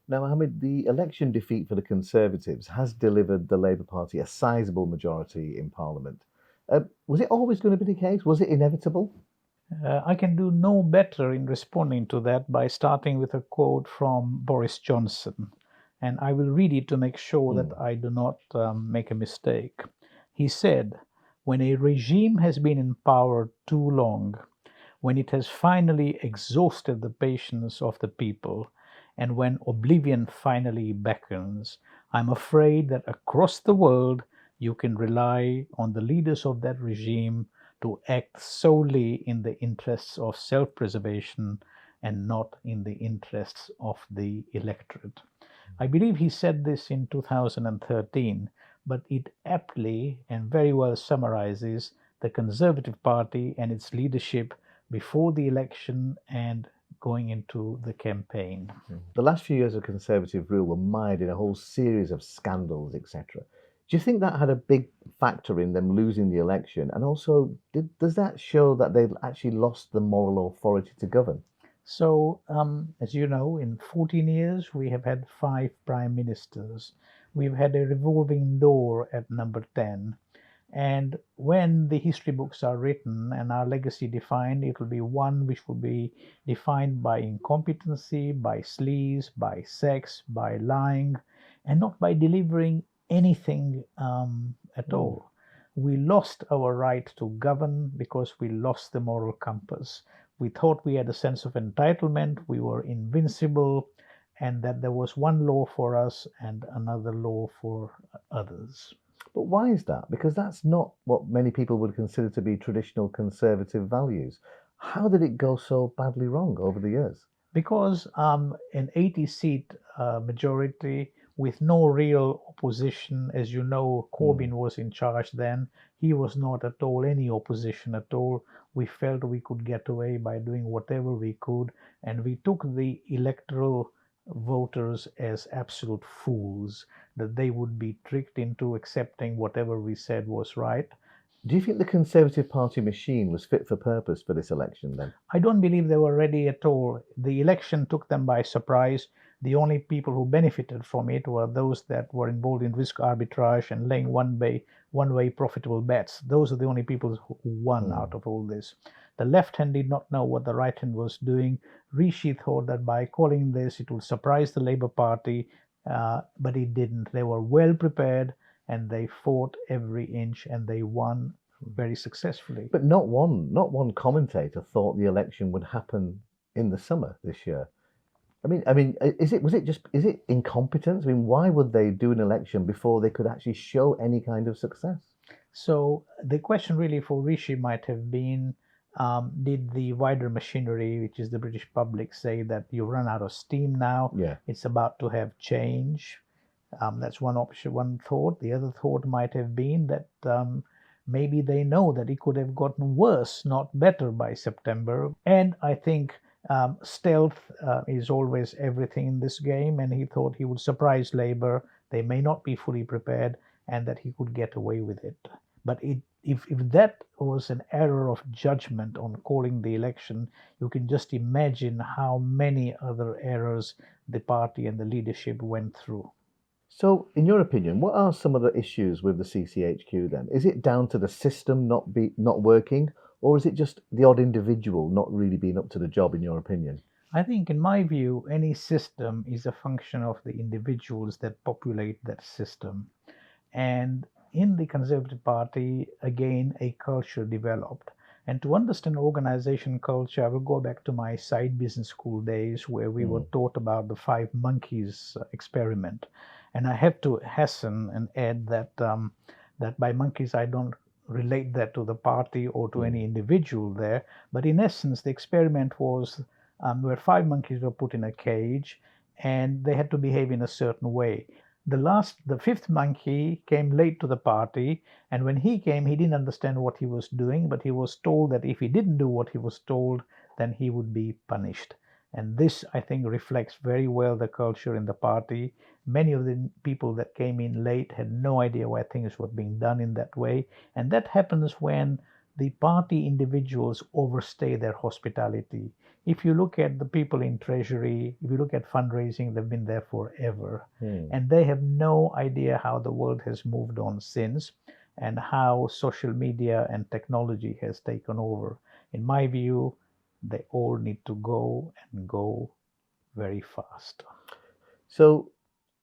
Now, Mohammed, the election defeat for the Conservatives has delivered the Labour Party a sizable majority in Parliament. Was it always going to be the case? Was it inevitable? I can do no better in responding to that by starting with a quote from Boris Johnson. And I will read it to make sure Hmm. that I do not make a mistake. He said, "When a regime has been in power too long, when it has finally exhausted the patience of the people, and when oblivion finally beckons, I'm afraid that across the world you can rely on the leaders of that regime to act solely in the interests of self preservation and not in the interests of the electorate." I believe he said this in 2013, but it aptly and very well summarizes the Conservative Party and its leadership before the election and going into the campaign. The last few years of Conservative rule were mired in a whole series of scandals, etc. Do you think that had a big factor in them losing the election? And also, does that show that they've actually lost the moral authority to govern? So, as you know, in 14 years, we have had five prime ministers. We've had a revolving door at number 10. And when the history books are written and our legacy defined, it will be one which will be defined by incompetency, by sleaze, by sex, by lying, and not by delivering anything at Mm. all. We lost our right to govern because we lost the moral compass. We thought we had a sense of entitlement, we were invincible, and that there was one law for us and another law for others. But why is that? Because that's not what many people would consider to be traditional Conservative values. How did it go so badly wrong over the years? Because an 80 seat majority with no real opposition, as you know, Mm. Corbyn was in charge then. He was not at all any opposition at all. We felt we could get away by doing whatever we could, and we took the electoral voters as absolute fools, that they would be tricked into accepting whatever we said was right. Do you think the Conservative Party machine was fit for purpose for this election then? I don't believe they were ready at all. The election took them by surprise. The only people who benefited from it were those that were involved in risk arbitrage and laying one way profitable bets. Those are the only people who won Mm. out of all this. The left hand did not know what the right hand was doing. Rishi thought that by calling this, it would surprise the Labour Party, but it didn't. They were well prepared and they fought every inch and they won very successfully. But not one commentator thought the election would happen in the summer this year. Is it incompetence? I mean, why would they do an election before they could actually show any kind of success? So the question really for Rishi might have been, did the wider machinery, which is the British public, say that you run out of steam now? Yeah. It's about to have change. That's one option, one thought. The other thought might have been that maybe they know that it could have gotten worse, not better by September. And I think stealth is always everything in this game, and he thought he would surprise Labour. They may not be fully prepared, and that he could get away with it. But if that was an error of judgment on calling the election, you can just imagine how many other errors the party and the leadership went through. So, in your opinion, what are some of the issues with the CCHQ then? Is it down to the system not working, or is it just the odd individual not really being up to the job, in your opinion? I think, in my view, any system is a function of the individuals that populate that system. And in the Conservative Party, again, a culture developed. And to understand organization culture, I will go back to my side business school days where we were Mm. taught about the five monkeys experiment. And I have to hasten and add that by monkeys, I don't relate that to the party or to any Mm. individual there. But in essence, the experiment was where five monkeys were put in a cage and they had to behave in a certain way. The fifth monkey came late to the party, and when he came, he didn't understand what he was doing, but he was told that if he didn't do what he was told, then he would be punished. And this, I think, reflects very well the culture in the party. Many of the people that came in late had no idea why things were being done in that way. And that happens when the party individuals overstay their hospitality. If you look at the people in Treasury, if you look at fundraising, they've been there forever. And they have no idea how the world has moved on since and how social media and technology has taken over. In my view, they all need to go and go very fast. So,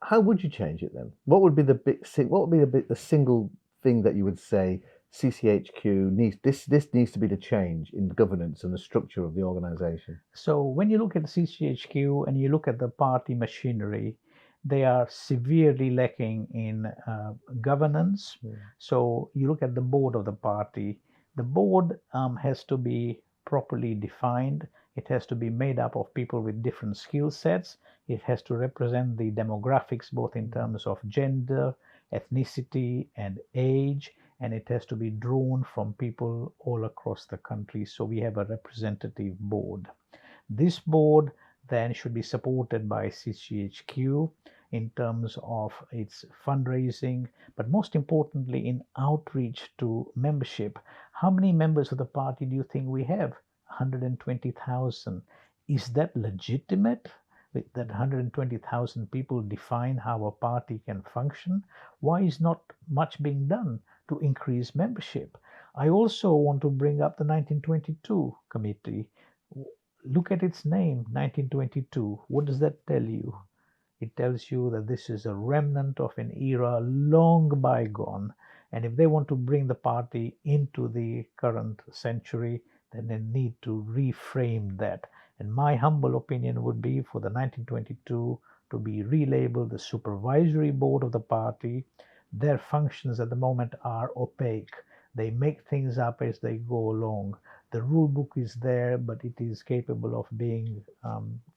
how would you change it then? What would be the single thing that you would say CCHQ needs? This needs to be the change in the governance and the structure of the organisation. So when you look at the CCHQ and you look at the party machinery, they are severely lacking in governance. So you look at the board of the party. The board has to be properly defined. It has to be made up of people with different skill sets. It has to represent the demographics, both in terms of gender, ethnicity, and age. And it has to be drawn from people all across the country. So we have a representative board. This board then should be supported by CCHQ in terms of its fundraising, but most importantly in outreach to membership. How many members of the party do you think we have? 120,000. Is that legitimate? That 120,000 people define how a party can function? Why is not much being done to increase membership? I also want to bring up the 1922 committee. Look at its name, 1922. What does that tell you? It tells you that this is a remnant of an era long bygone. And if they want to bring the party into the current century, then they need to reframe that. And my humble opinion would be for the 1922 to be relabeled the supervisory board of the party. Their functions at the moment are opaque. They make things up as they go along. The rule book is there, but it is capable of being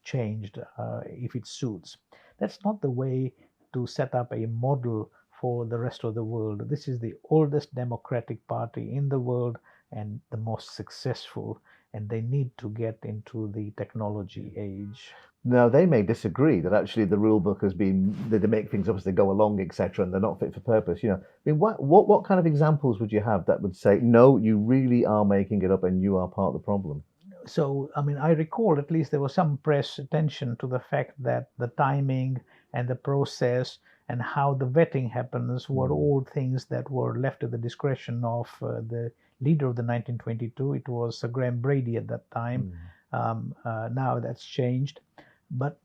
changed if it suits. That's not the way to set up a model for the rest of the world. This is the oldest democratic party in the world and the most successful, and they need to get into the technology age. Now, they may disagree that actually the rule book has been, they make things up as they go along, etc., and they're not fit for purpose. I mean, what kind of examples would you have that would say, no, you really are making it up and you are part of the problem? So, I mean, I recall at least there was some press attention to the fact that the timing and the process and how the vetting happens were all things that were left at the discretion of the leader of the 1922. It was Sir Graham Brady at that time. Now that's changed. But,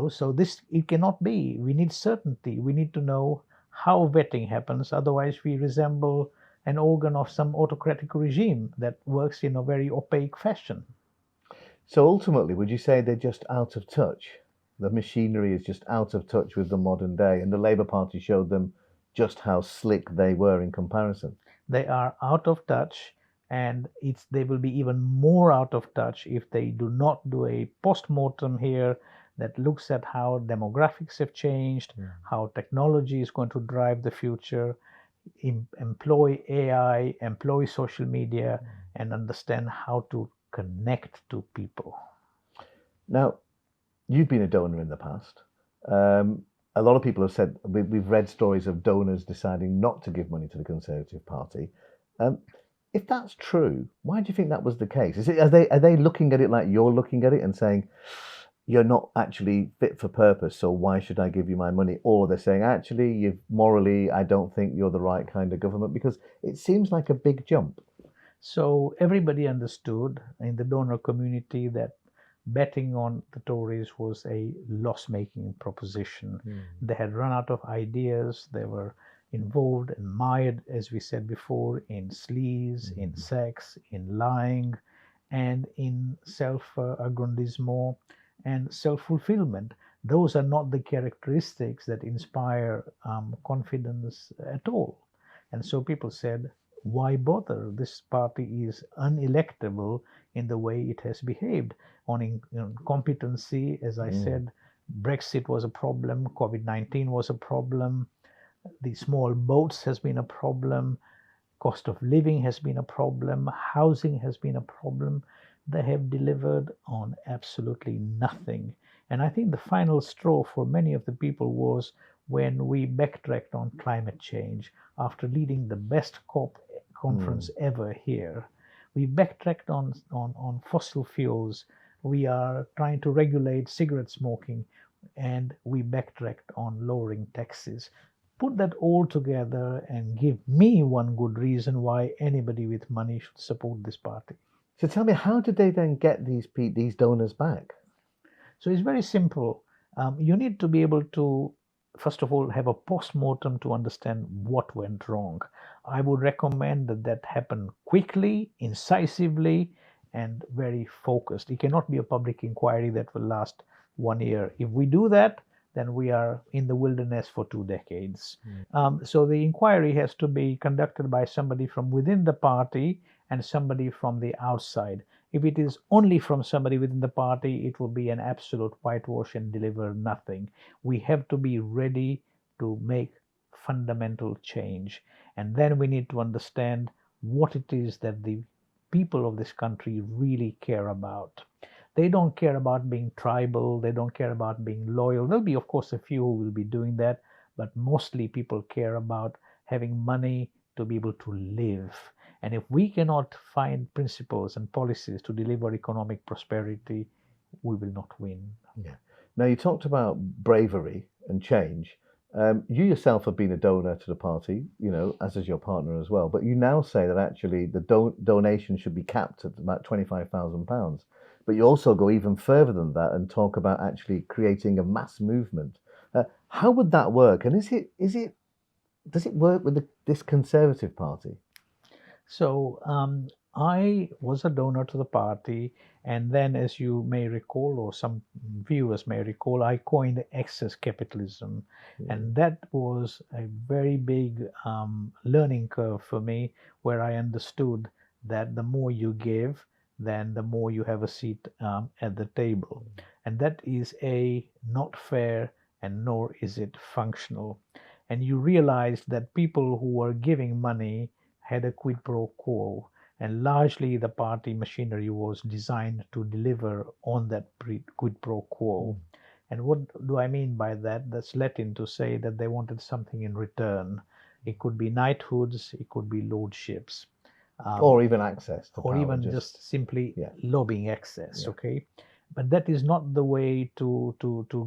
so it cannot be. We need certainty. We need to know how vetting happens. Otherwise, we resemble an organ of some autocratic regime that works in a very opaque fashion. So ultimately, would you say they're just out of touch? The machinery is just out of touch with the modern day, and the Labour Party showed them just how slick they were in comparison. They are out of touch, and they will be even more out of touch if they do not do a post-mortem here that looks at how demographics have changed, how technology is going to drive the future, employ AI, employ social media, and understand how to connect to people. Now, you've been a donor in the past. A lot of people have said, we've read stories of donors deciding not to give money to the Conservative Party. If that's true, why do you think that was the case? Are they looking at it like you're looking at it and saying, you're not actually fit for purpose, so why should I give you my money? Or they're saying, actually, morally, I don't think you're the right kind of government, because it seems like a big jump. So everybody understood in the donor community that betting on the Tories was a loss-making proposition. They had run out of ideas. They were involved and mired, as we said before, in sleaze, in sex, in lying, and in self-aggrandizement and self-fulfillment. Those are not the characteristics that inspire confidence at all. And so people said, why bother? This party is unelectable in the way it has behaved. On competency, as I said, Brexit was a problem, COVID-19 was a problem, the small boats has been a problem, cost of living has been a problem, housing has been a problem. They have delivered on absolutely nothing. And I think the final straw for many of the people was when we backtracked on climate change after leading the best COP conference ever here. We backtracked on fossil fuels. we are trying to regulate cigarette smoking, and we backtracked on lowering taxes. Put that all together and give me one good reason why anybody with money should support this party. So tell me, how did they then get these donors back? So it's very simple. You need to be able to, first of all, have a post-mortem to understand what went wrong. I would recommend that that happen quickly, incisively, and very focused. It cannot be a public inquiry that will last 1 year. If we do that, then we are in the wilderness for 2 decades. So the inquiry has to be conducted by somebody from within the party and somebody from the outside. If it is only from somebody within the party, it will be an absolute whitewash and deliver nothing. We have to be ready to make fundamental change. And then we need to understand what it is that the people of this country really care about. They don't care about being tribal. They don't care about being loyal. There'll be, of course, a few who will be doing that, but mostly people care about having money to be able to live. And if we cannot find principles and policies to deliver economic prosperity, we will not win. Yeah. Now, you talked about bravery and change. You yourself have been a donor to the party, as is your partner as well. But you now say that actually the donation should be capped at about £25,000. But you also go even further than that and talk about actually creating a mass movement. How would that work? And does it work with this Conservative Party? So I was a donor to the party, and then, as you may recall, or some viewers may recall, I coined excess capitalism, and that was a very big learning curve for me, where I understood that the more you give, then the more you have a seat at the table, and that is not fair, and nor is it functional. And you realize that people who were giving money had a quid pro quo, and largely the party machinery was designed to deliver on that quid pro quo. And what do I mean by that? That's Latin to say that they wanted something in return. It could be knighthoods, it could be lordships, or even access to or power, even just simply lobbying access. Okay, but that is not the way to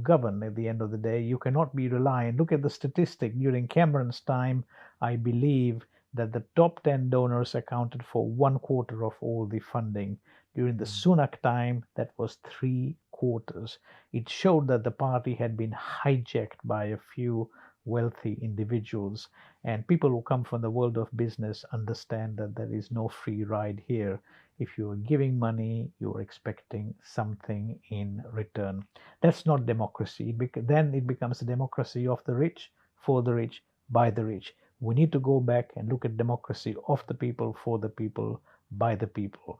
govern. At the end of the day, you cannot be reliant. Look at the statistic during Cameron's time. I believe that the top 10 donors accounted for 1/4 of all the funding. During the Sunak time, that was 3/4. It showed that the party had been hijacked by a few wealthy individuals, and people who come from the world of business understand that there is no free ride here. If you are giving money, you are expecting something in return. That's not democracy. Then it becomes a democracy of the rich, for the rich, by the rich. We need to go back and look at democracy of the people, for the people, by the people.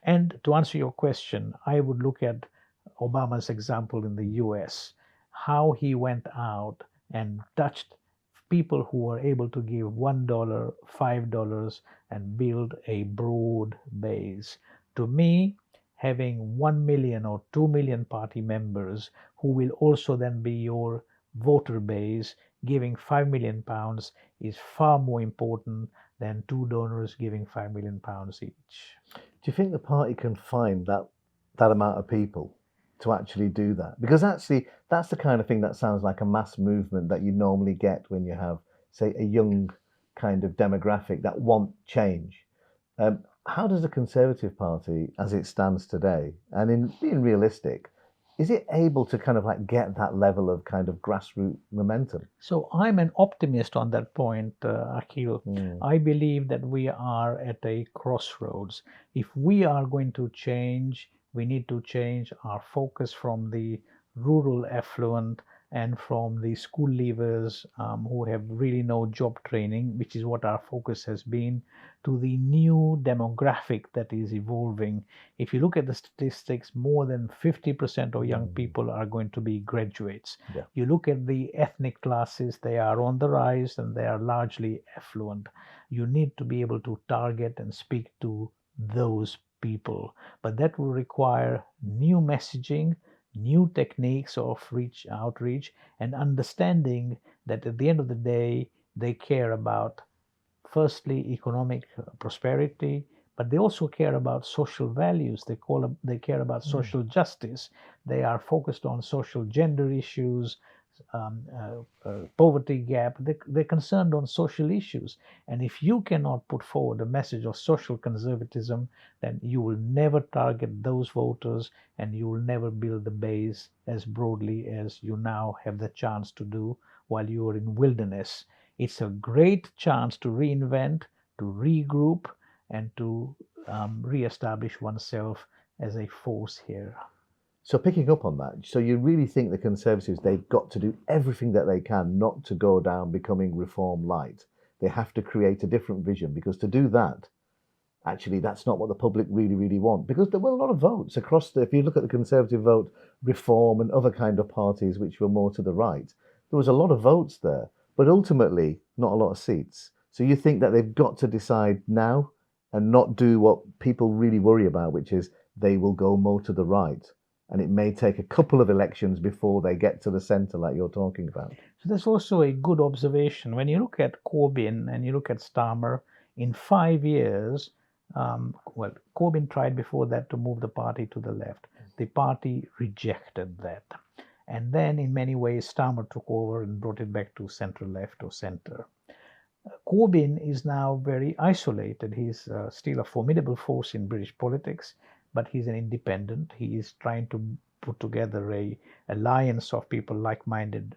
And to answer your question, I would look at Obama's example in the US, how he went out and touched people who were able to give $1, $5, and build a broad base. To me, having 1 million or 2 million party members who will also then be your voter base, giving £5 million is far more important than 2 donors giving £5 million each. Do you think the party can find that amount of people to actually do that? Because actually, that's the kind of thing that sounds like a mass movement that you normally get when you have, say, a young kind of demographic that want change. How does the Conservative Party, as it stands today, and in being realistic, is it able to kind of like get that level of kind of grassroots momentum? So I'm an optimist on that point, Aaqil. I believe that we are at a crossroads. If we are going to change, we need to change our focus from the rural affluent and from the school leavers who have really no job training, which is what our focus has been, to the new demographic that is evolving. If you look at the statistics, more than 50% of young people are going to be graduates. You look at the ethnic classes, they are on the rise and they are largely affluent. You need to be able to target and speak to those people, but that will require new messaging, new techniques of outreach, and understanding that at the end of the day, they care about, firstly, economic prosperity, but they also care about social values. They care about social justice. They are focused on social gender issues, poverty gap. They're concerned on social issues. And if you cannot put forward a message of social conservatism, then you will never target those voters, and you will never build the base as broadly as you now have the chance to do while you are in wilderness. It's a great chance to reinvent, to regroup, and to re-establish oneself as a force here. So picking up on that, so you really think the Conservatives, they've got to do everything that they can not to go down becoming reform light. They have to create a different vision, because to do that, actually, that's not what the public really, really want. Because there were a lot of votes across if you look at the Conservative vote, Reform and other kind of parties which were more to the right, there was a lot of votes there, but ultimately not a lot of seats. So you think that they've got to decide now and not do what people really worry about, which is they will go more to the right. And it may take a couple of elections before they get to the centre like you're talking about. So that's also a good observation. When you look at Corbyn and you look at Starmer, in 5 years, Corbyn tried before that to move the party to the left. The party rejected that. And then in many ways, Starmer took over and brought it back to centre-left or centre. Corbyn is now very isolated. He's still a formidable force in British politics, but he's an independent. He is trying to put together a alliance of people like-minded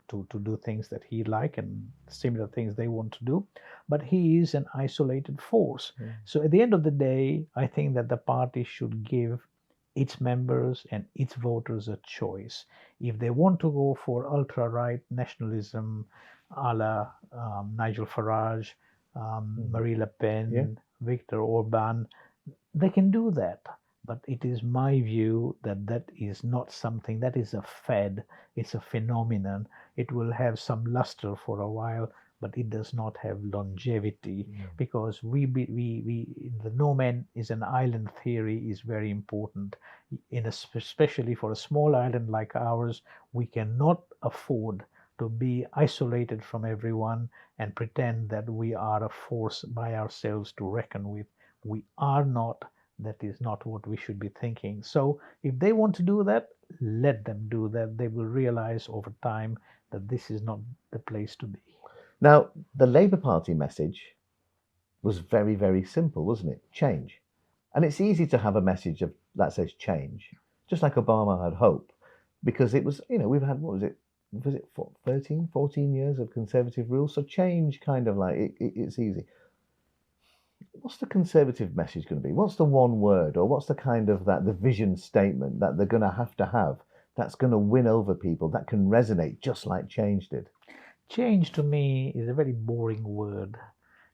to do things that he like and similar things they want to do. But he is an isolated force. So at the end of the day, I think that the party should give its members and its voters a choice. If they want to go for ultra-right nationalism, a la Nigel Farage, Marine Le Pen, Viktor Orban, they can do that. But it is my view that that is not something, that is a fad, it's a phenomenon. It will have some luster for a while, but it does not have longevity, because the no man is an island theory is very important. Especially for a small island like ours, we cannot afford to be isolated from everyone and pretend that we are a force by ourselves to reckon with. We are not. That is not what we should be thinking. So if they want to do that, let them do that. They will realize over time that this is not the place to be. Now, the Labour Party message was very, very simple, wasn't it? Change. And it's easy to have a message that says change, just like Obama had hope, because it was, we've had, was it 13, 14 years of Conservative rule? So change kind of like, it's easy. What's the Conservative message going to be? What's the one word, or what's the kind of the vision statement that they're going to have that's going to win over people, that can resonate just like change did? Change to me is a very boring word,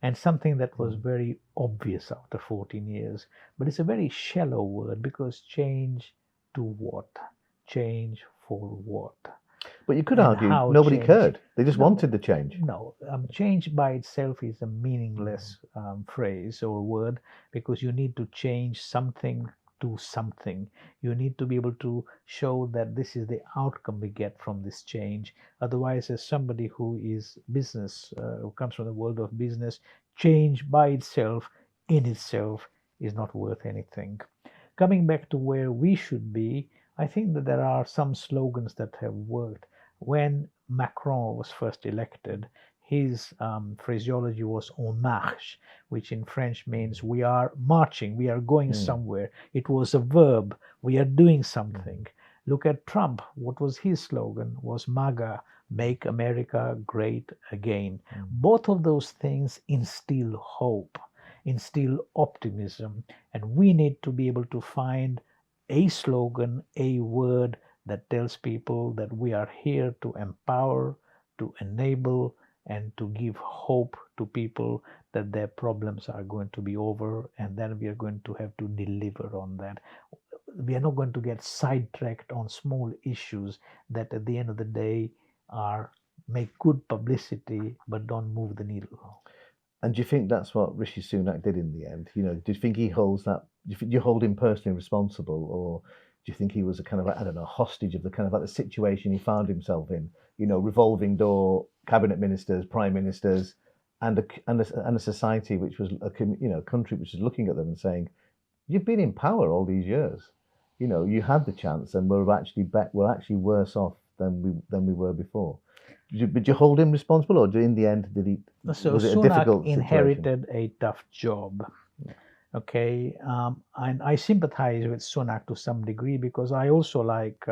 and something that was very obvious after 14 years. But it's a very shallow word, because change to what? Change for what? But you could argue nobody cared. They just wanted the change. No, change by itself is a meaningless phrase or word, because you need to change something to something. You need to be able to show that this is the outcome we get from this change. Otherwise, as somebody who is business, who comes from the world of business, change by itself, in itself, is not worth anything. Coming back to where we should be, I think that there are some slogans that have worked. When Macron was first elected, his phraseology was "en marche," which in French means we are marching, we are going somewhere. It was a verb, we are doing something. Look at Trump. What was his slogan? Was MAGA, Make America Great Again. Both of those things instill hope, instill optimism, and we need to be able to find a slogan, a word that tells people that we are here to empower, to enable, and to give hope to people that their problems are going to be over, and then we are going to have to deliver on that. We are not going to get sidetracked on small issues that at the end of the day make good publicity but don't move the needle. And do you think that's what Rishi Sunak did in the end? Do you think he holds that? Do you hold him personally responsible, or do you think he was a kind of hostage of the kind of the situation he found himself in? Revolving door, cabinet ministers, prime ministers, and a society which was a country which was looking at them and saying, "You've been in power all these years. You had the chance, and we're actually worse off than we were before." Did you hold him responsible, or in the end So was it a Sunak difficult situation? inherited a tough job. Okay, and I sympathize with Sunak to some degree because I also like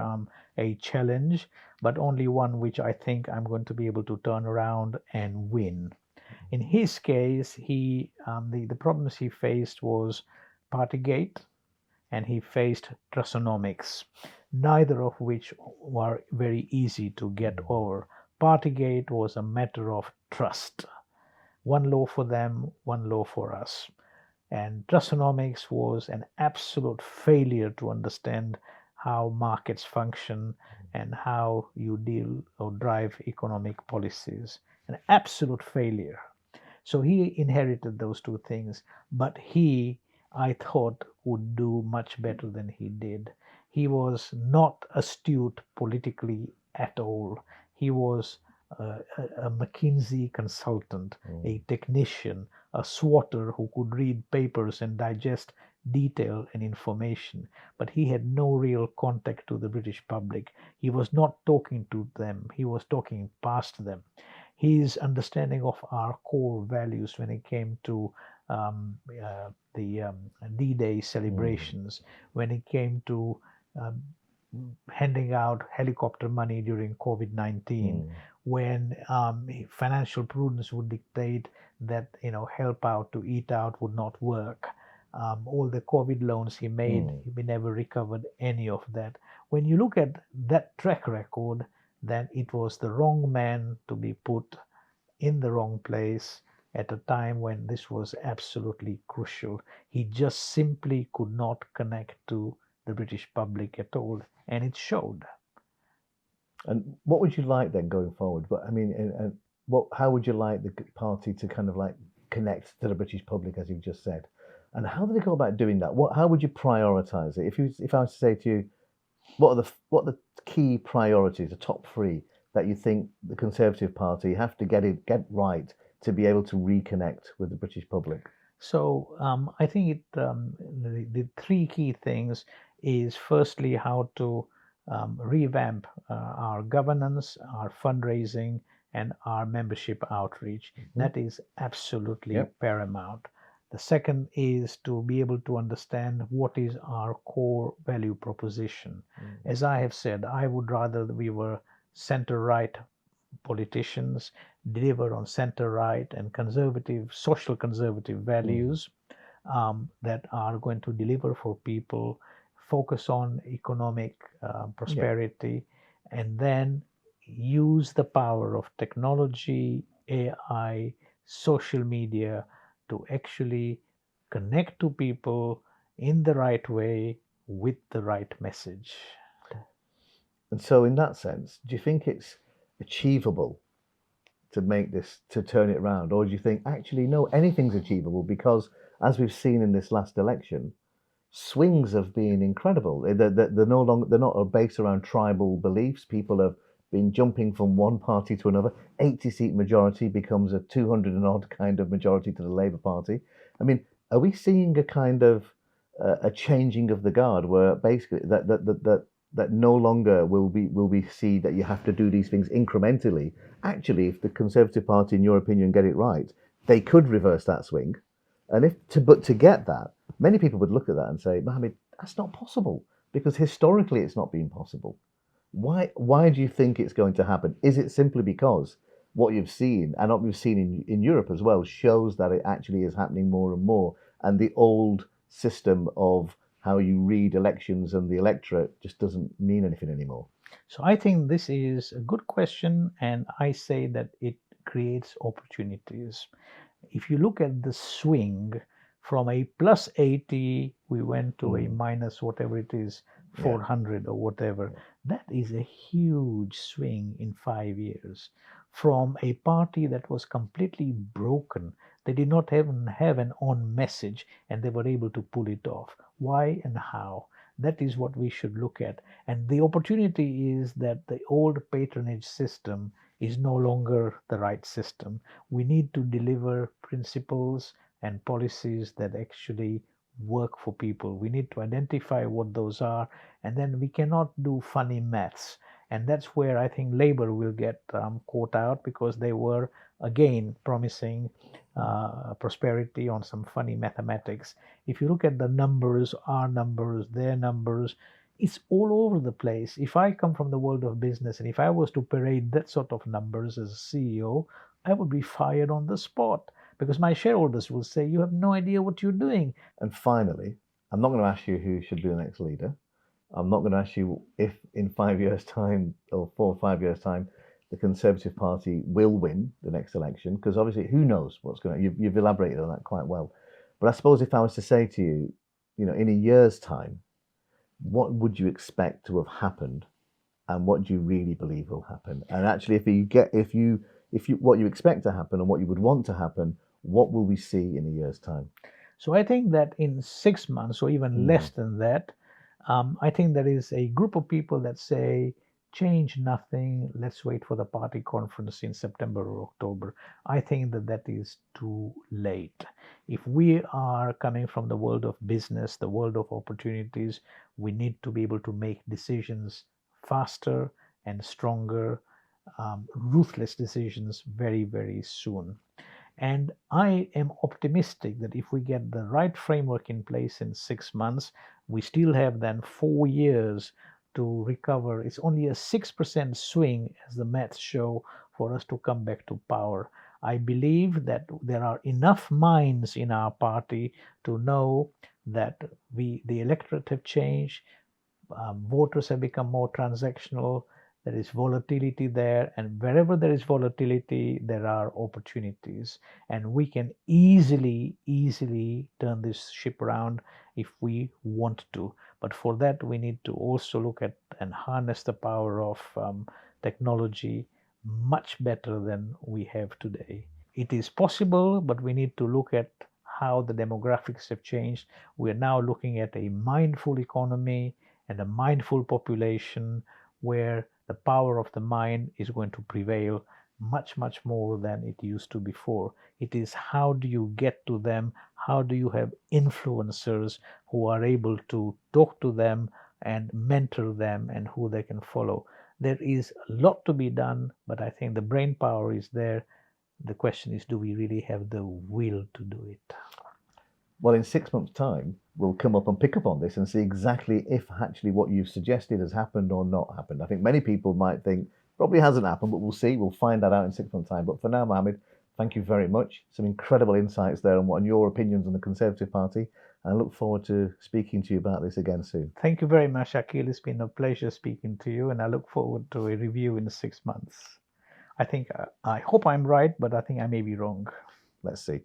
a challenge, but only one which I think I'm going to be able to turn around and win. In his case, the problems he faced was Partygate, and he faced Trussonomics, neither of which were very easy to get over. Partygate was a matter of trust. One law for them, one law for us. And Trussonomics was an absolute failure to understand how markets function and how you deal or drive economic policies. An absolute failure. So he inherited those two things, but I thought, would do much better than he did. He was not astute politically at all. He was a McKinsey consultant, a technician, a swatter who could read papers and digest detail and information, but he had no real contact to the British public. He was not talking to them, he was talking past them. His understanding of our core values when it came to the D-Day celebrations, when it came to um, handing out helicopter money during COVID-19, when financial prudence would dictate that help out to eat out would not work. All the COVID loans he made, he never recovered any of that. When you look at that track record, then it was the wrong man to be put in the wrong place at a time when this was absolutely crucial. He just simply could not connect to the British public at all, and it showed. And what would you like then going forward? But I mean, how would you like the party to kind of like connect to the British public, as you've just said? And how do they go about doing that? How would you prioritise it? If I was to say to you, what are the key priorities, the top three that you think the Conservative Party have to get right to be able to reconnect with the British public? So I think the three key things is firstly how to revamp our governance, our fundraising, and our membership outreach. That is absolutely paramount. The second is to be able to understand what is our core value proposition. As I have said, I would rather we were center-right politicians, deliver on center-right and conservative, social conservative values that are going to deliver for people, focus on economic prosperity, and then use the power of technology, AI, social media to actually connect to people in the right way with the right message. And so, in that sense, do you think it's achievable to turn it around, or do you think actually no, anything's achievable? Because as we've seen in this last election, swings have been incredible. They're no longer, they're not based around tribal beliefs. People have been jumping from one party to another. 80-seat majority becomes a 200 and odd kind of majority to the Labour Party. I mean, are we seeing a kind of a changing of the guard, where basically that no longer will we see that you have to do these things incrementally? Actually, if the Conservative Party, in your opinion, get it right, they could reverse that swing. And but to get that, many people would look at that and say, Mohamed, that's not possible, because historically it's not been possible. Why do you think it's going to happen? Is it simply because what you've seen, and what we've seen in Europe as well, shows that it actually is happening more and more, and the old system of how you read elections and the electorate just doesn't mean anything anymore? So I think this is a good question, and I say that it creates opportunities. If you look at the swing from a plus 80, we went to a minus whatever it is, 400 or whatever. That is a huge swing in 5 years. From a party that was completely broken, they did not even have an on message, and they were able to pull it off. Why and how? That is what we should look at. And the opportunity is that the old patronage system is no longer the right system. We need to deliver principles and policies that actually work for people. We need to identify what those are, and then we cannot do funny maths. And that's where I think Labour will get caught out, because they were again promising prosperity on some funny mathematics. If you look at the numbers, our numbers, their numbers, it's all over the place. If I come from the world of business and if I was to parade that sort of numbers as a CEO, I would be fired on the spot, because my shareholders will say, you have no idea what you're doing. And finally, I'm not going to ask you who should be the next leader. I'm not going to ask you if in 5 years' time or 4 or 5 years' time the Conservative Party will win the next election, because obviously who knows what's going on. You've elaborated on that quite well. But I suppose if I was to say to you, in a year's time, what would you expect to have happened, and what do you really believe will happen? And actually, if you what you expect to happen and what you would want to happen, what will we see in a year's time? So I think that in 6 months or even less than that, I think there is a group of people that say, change nothing, let's wait for the party conference in September or October. I think that that is too late. If we are coming from the world of business, the world of opportunities, we need to be able to make decisions faster and stronger, ruthless decisions very, very soon. And I am optimistic that if we get the right framework in place in 6 months, we still have then 4 years to recover. It's only a 6% swing, as the maths show, for us to come back to power. I believe that there are enough minds in our party to know that the electorate have changed, voters have become more transactional, there is volatility there, and wherever there is volatility, there are opportunities, and we can easily turn this ship around if we want to. But for that, we need to also look at and harness the power of technology much better than we have today. It is possible, but we need to look at how the demographics have changed. We are now looking at a mindful economy and a mindful population, where the power of the mind is going to prevail much more than it used to before. It is how do you get to them, how do you have influencers who are able to talk to them and mentor them, and who they can follow. There is a lot to be done, but I think the brain power is there. The question is, do we really have the will to do it? Well, in 6 months' time, we'll come up and pick up on this and see exactly if actually what you've suggested has happened or not happened. I think many people might think probably hasn't happened, but we'll see. We'll find that out in 6 months' time. But for now, Mohamed, thank you very much. Some incredible insights there on your opinions on the Conservative Party. And I look forward to speaking to you about this again soon. Thank you very much, Aaqil. It's been a pleasure speaking to you, and I look forward to a review in 6 months. I hope I'm right, but I think I may be wrong. Let's see.